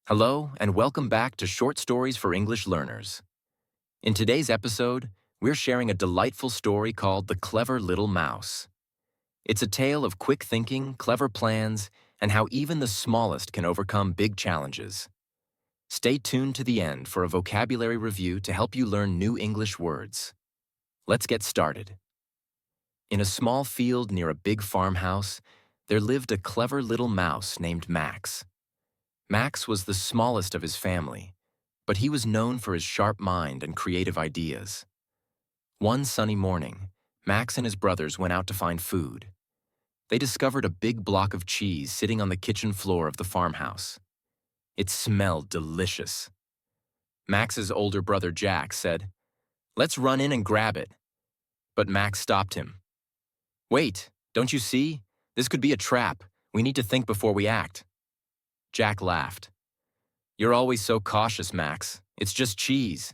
Hello, and welcome back to Short Stories for English Learners. In today's episode, we're sharing a delightful story called The Clever Little Mouse. It's a tale of quick thinking, clever plans, and how even the smallest can overcome big challenges. Stay tuned to the end for a vocabulary review to help you learn new English words. Let's get started. In a small field near a big farmhouse, there lived a clever little mouse named Max. Max was the smallest of his family, but he was known for his sharp mind and creative ideas. One sunny morning, Max and his brothers went out to find food. They discovered a big block of cheese sitting on the kitchen floor of the farmhouse. It smelled delicious. Max's older brother Jack said, "Let's run in and grab it." But Max stopped him. "Wait, don't you see? This could be a trap. We need to think before we act." Jack laughed. "You're always so cautious, Max. It's just cheese."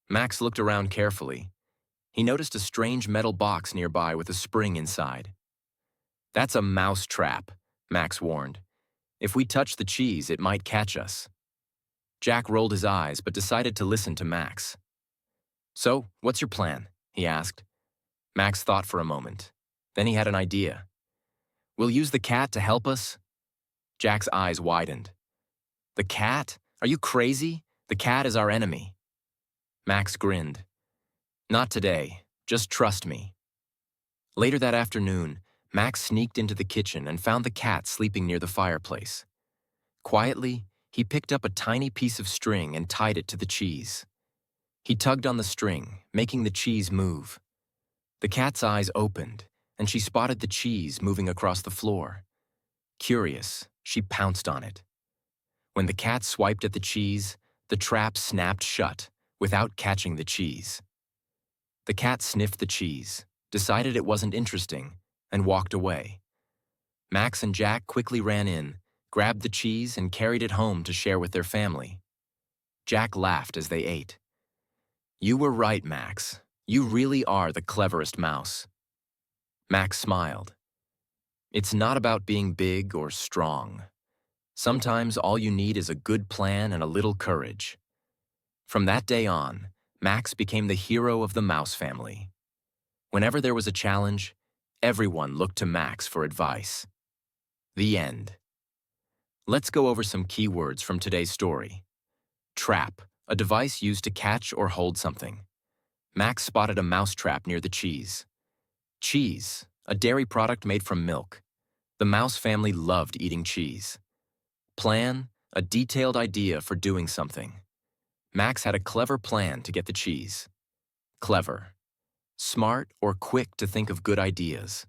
Max looked around carefully. He noticed a strange metal box nearby with a spring inside. "That's a mouse trap," Max warned. "If we touch the cheese, it might catch us." Jack rolled his eyes but decided to listen to Max. "So, what's your plan?" he asked. Max thought for a moment. Then he had an idea. "We'll use the cat to help us." Jack's eyes widened. "The cat? Are you crazy? The cat is our enemy." Max grinned. "Not today. Just trust me." Later that afternoon, Max sneaked into the kitchen and found the cat sleeping near the fireplace. Quietly, he picked up a tiny piece of string and tied it to the cheese. He tugged on the string, making the cheese move. The cat's eyes opened, and she spotted the cheese moving across the floor. Curious, she pounced on it. When the cat swiped at the cheese, the trap snapped shut without catching the cheese. The cat sniffed the cheese, decided it wasn't interesting, and walked away. Max and Jack quickly ran in, grabbed the cheese, and carried it home to share with their family. Jack laughed as they ate. "You were right, Max. You really are the cleverest mouse." Max smiled. "It's not about being big or strong. Sometimes all you need is a good plan and a little courage." From that day on, Max became the hero of the mouse family. Whenever there was a challenge, everyone looked to Max for advice. The end. Let's go over some key words from today's story. Trap, a device used to catch or hold something. Max spotted a mouse trap near the cheese. Cheese, a dairy product made from milk. The mouse family loved eating cheese. Plan, a detailed idea for doing something. Max had a clever plan to get the cheese. Clever, smart or quick to think of good ideas.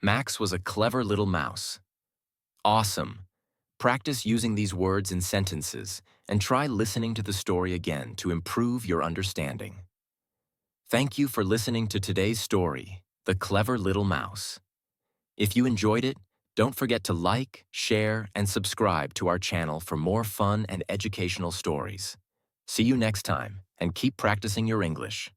Max was a clever little mouse. Awesome. Practice using these words in sentences and try listening to the story again to improve your understanding. Thank you for listening to today's story, The Clever Little Mouse. If you enjoyed it, don't forget to like, share, and subscribe to our channel for more fun and educational stories. See you next time, and keep practicing your English.